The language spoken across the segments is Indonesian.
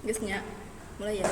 Geusnya. Mulai ya.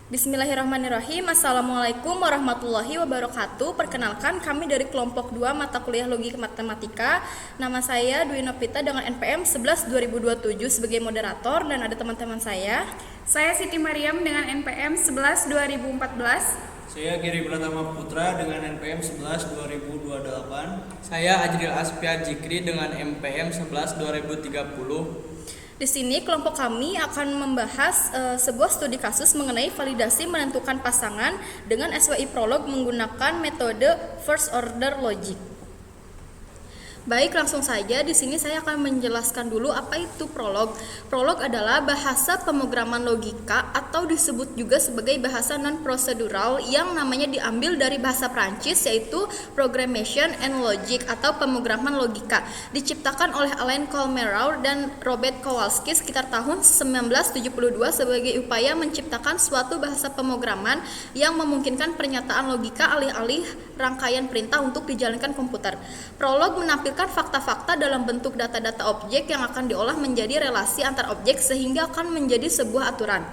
Bismillahirrahmanirrahim. Assalamualaikum warahmatullahi wabarakatuh. Perkenalkan, kami dari kelompok 2 mata kuliah Logika Matematika. Nama saya Dwi Nopita dengan NPM 11 2027 sebagai moderator, dan ada teman-teman saya. Saya Siti Mariam dengan NPM 11 2014. Saya Giri Pratama Putra dengan NPM 11 2028. Saya Ajril Aspian Jikri dengan NPM 11 2030. Di sini kelompok kami akan membahas sebuah studi kasus mengenai validasi menentukan pasangan dengan SWI prolog menggunakan metode first order logic. Baik, langsung saja di sini saya akan menjelaskan dulu apa itu prolog. Prolog adalah bahasa pemrograman logika atau disebut juga sebagai bahasa non-prosedural yang namanya diambil dari bahasa Prancis, yaitu Programmation and Logic atau pemrograman logika. Diciptakan oleh Alain Kolmogorov dan Robert Kowalski sekitar tahun 1972 sebagai upaya menciptakan suatu bahasa pemrograman yang memungkinkan pernyataan logika alih-alih rangkaian perintah untuk dijalankan komputer. Prolog menampilkan fakta-fakta dalam bentuk data-data objek yang akan diolah menjadi relasi antar objek sehingga akan menjadi sebuah aturan.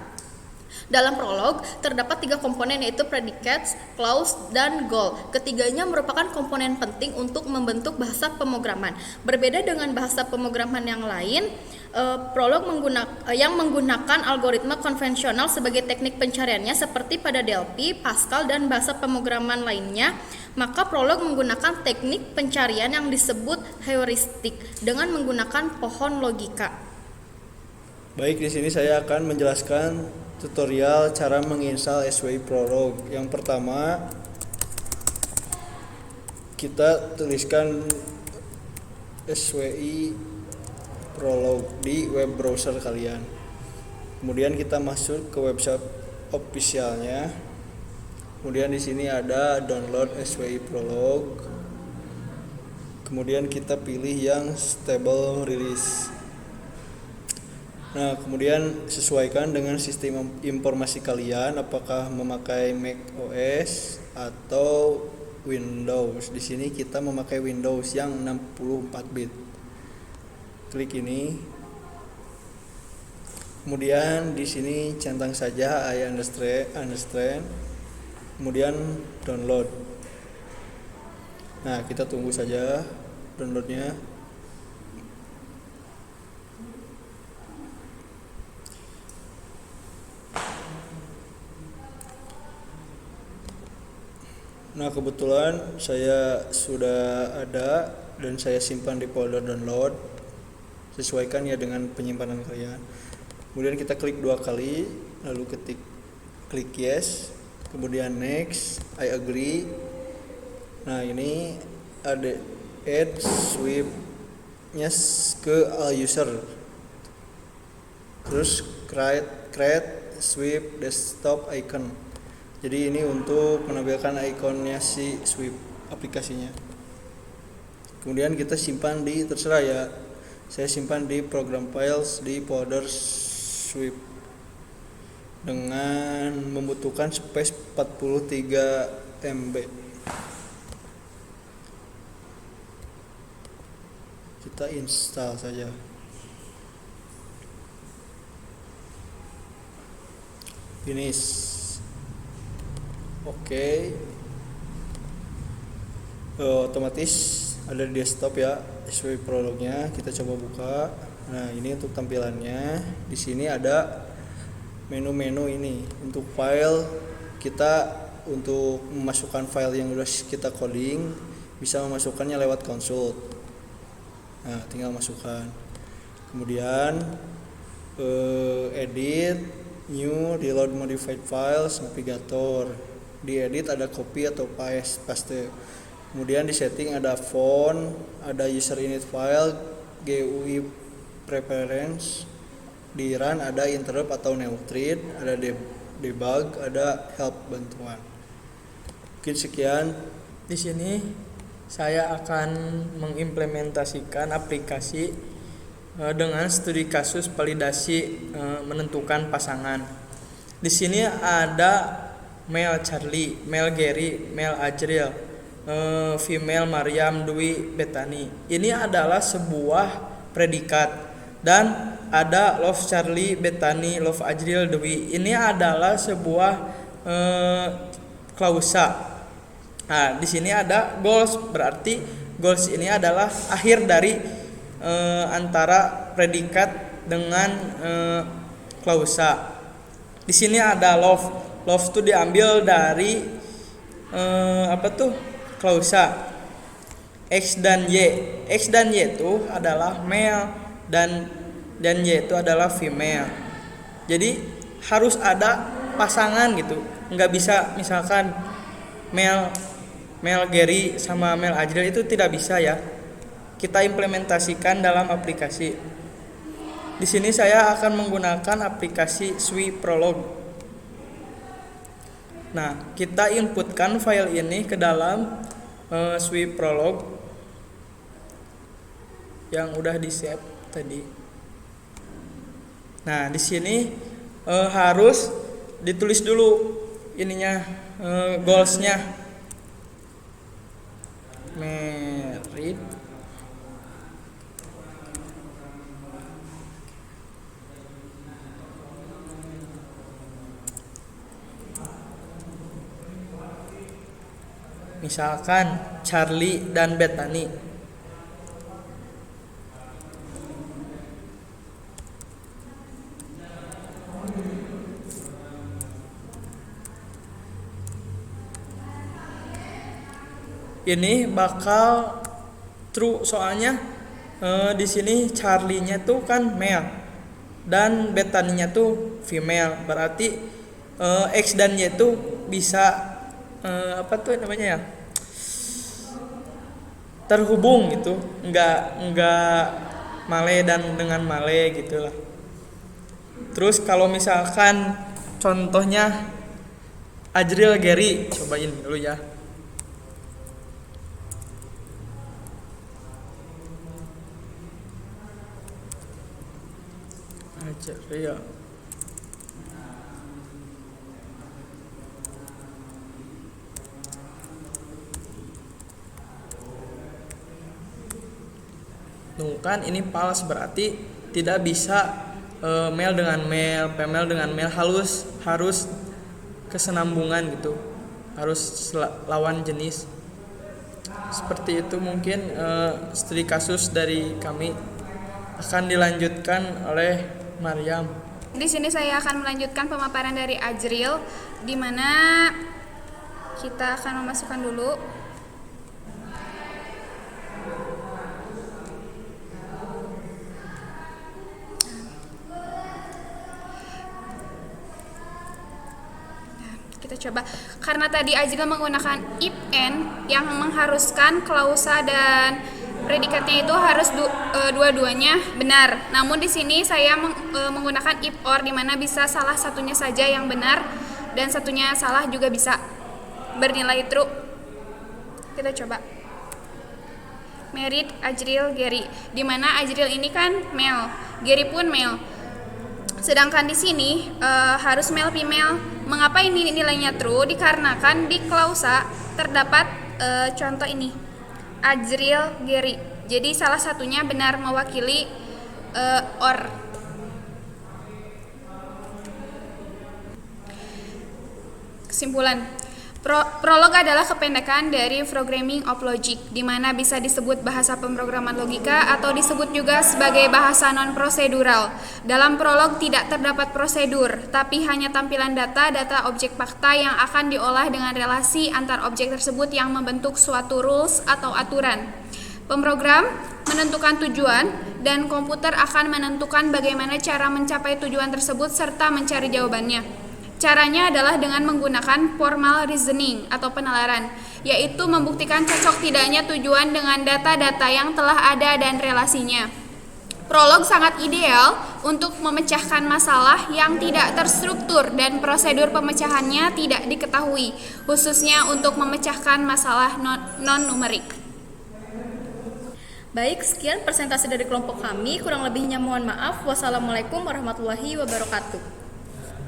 Dalam prolog terdapat 3 komponen, yaitu predicate, clause, dan goal. Ketiganya merupakan komponen penting untuk membentuk bahasa pemrograman. Berbeda dengan bahasa pemrograman yang lain, prolog yang menggunakan algoritma konvensional sebagai teknik pencariannya seperti pada Delphi, Pascal, dan bahasa pemrograman lainnya, maka prolog menggunakan teknik pencarian yang disebut heuristik dengan menggunakan pohon logika. Baik, di sini saya akan menjelaskan tutorial cara menginstal SWI Prolog. Yang pertama, kita tuliskan SWI Prolog di web browser kalian. Kemudian kita masuk ke website officialnya. Kemudian di sini ada download SWI Prolog. Kemudian kita pilih yang stable release. Nah, kemudian sesuaikan dengan sistem informasi kalian, apakah memakai Mac OS atau Windows. Di sini kita memakai Windows yang 64 bit. Klik ini. Kemudian di sini centang saja I understand. Kemudian download. Nah, kita tunggu saja downloadnya. Nah, kebetulan saya sudah ada dan saya simpan di folder download. Sesuaikan ya dengan penyimpanan kalian. Kemudian kita klik 2 kali, lalu klik yes, kemudian next, I agree. Nah, ini ada add swipe-nya ke all user. Terus create swipe desktop icon. Jadi ini untuk menampilkan ikonnya si swipe aplikasinya. Kemudian kita simpan di, terserah ya, saya simpan di program files di folder swipe dengan membutuhkan space 43 MB. Kita install saja. Finish. Oke. Otomatis ada di desktop ya SWI Prolognya. Kita coba buka. Nah, ini untuk tampilannya. Di sini ada menu-menu ini. Untuk file, kita untuk memasukkan file yang sudah kita coding bisa memasukkannya lewat console. Nah, tinggal masukkan. Kemudian edit, new, reload modified files, navigator. Di edit ada copy atau paste. Kemudian di setting ada font, ada user init file, GUI preference. Di run ada interrupt atau neutrid, ada debug, ada help bantuan. Mungkin sekian. Di sini saya akan mengimplementasikan aplikasi dengan studi kasus validasi menentukan pasangan. Di sini ada male Charlie, male Gary, male Ajril, female Mariam Dwi Betani. Ini adalah sebuah predikat dan ada Love Charlie, Bethany, Love Ajril, Dwi. Ini adalah sebuah klausa. Nah, di sini ada goals, berarti goals ini adalah akhir dari antara predikat dengan klausa. Di sini ada love. Love itu diambil dari klausa. X dan Y. X dan Y itu adalah male dan Y itu adalah female. Jadi harus ada pasangan gitu. Nggak bisa misalkan male Gary sama male Ajril, itu tidak bisa ya. Kita implementasikan dalam aplikasi. Di sini saya akan menggunakan aplikasi Swi Prolog. Nah, kita inputkan file ini ke dalam Swi Prolog yang udah di-save tadi. Nah, di sini harus ditulis dulu ininya, goalsnya. Merit misalkan Charlie dan Bethany. Ini bakal true soalnya di sini Charlie-nya tuh kan male dan Bethany-nya tuh female, berarti X dan Y tuh bisa terhubung gitu, nggak male dan dengan male gitulah. Terus kalau misalkan contohnya Ajril Gary, cobain dulu ya. Ajril. Kan ini false, berarti tidak bisa male dengan male, female dengan male, harus kesenambungan gitu, harus lawan jenis. Seperti itu mungkin studi kasus dari kami. Akan dilanjutkan oleh Maryam. Di sini saya akan melanjutkan pemaparan dari Ajril, di mana kita akan memasukkan dulu coba. Karena tadi Ajril menggunakan if and yang mengharuskan klausa dan predikatnya itu harus dua-duanya benar. Namun di sini saya menggunakan if or, di mana bisa salah satunya saja yang benar dan satunya salah juga bisa bernilai true. Kita coba. Married Ajril Gary, di mana Ajril ini kan male, Gary pun male. Sedangkan di sini harus male female. Mengapa ini nilainya true? Dikarenakan di klausa terdapat contoh ini, Ajril Gary. Jadi salah satunya benar mewakili or. Kesimpulan. Prolog adalah kependekan dari Programming of Logic, di mana bisa disebut bahasa pemrograman logika atau disebut juga sebagai bahasa non-prosedural. Dalam prolog tidak terdapat prosedur, tapi hanya tampilan data objek fakta yang akan diolah dengan relasi antar objek tersebut yang membentuk suatu rules atau aturan. Pemrogram menentukan tujuan dan komputer akan menentukan bagaimana cara mencapai tujuan tersebut serta mencari jawabannya. Caranya adalah dengan menggunakan formal reasoning atau penalaran, yaitu membuktikan cocok tidaknya tujuan dengan data-data yang telah ada dan relasinya. Prolog sangat ideal untuk memecahkan masalah yang tidak terstruktur dan prosedur pemecahannya tidak diketahui, khususnya untuk memecahkan masalah non-numerik. Baik, sekian presentasi dari kelompok kami. Kurang lebihnya mohon maaf. Wassalamualaikum warahmatullahi wabarakatuh.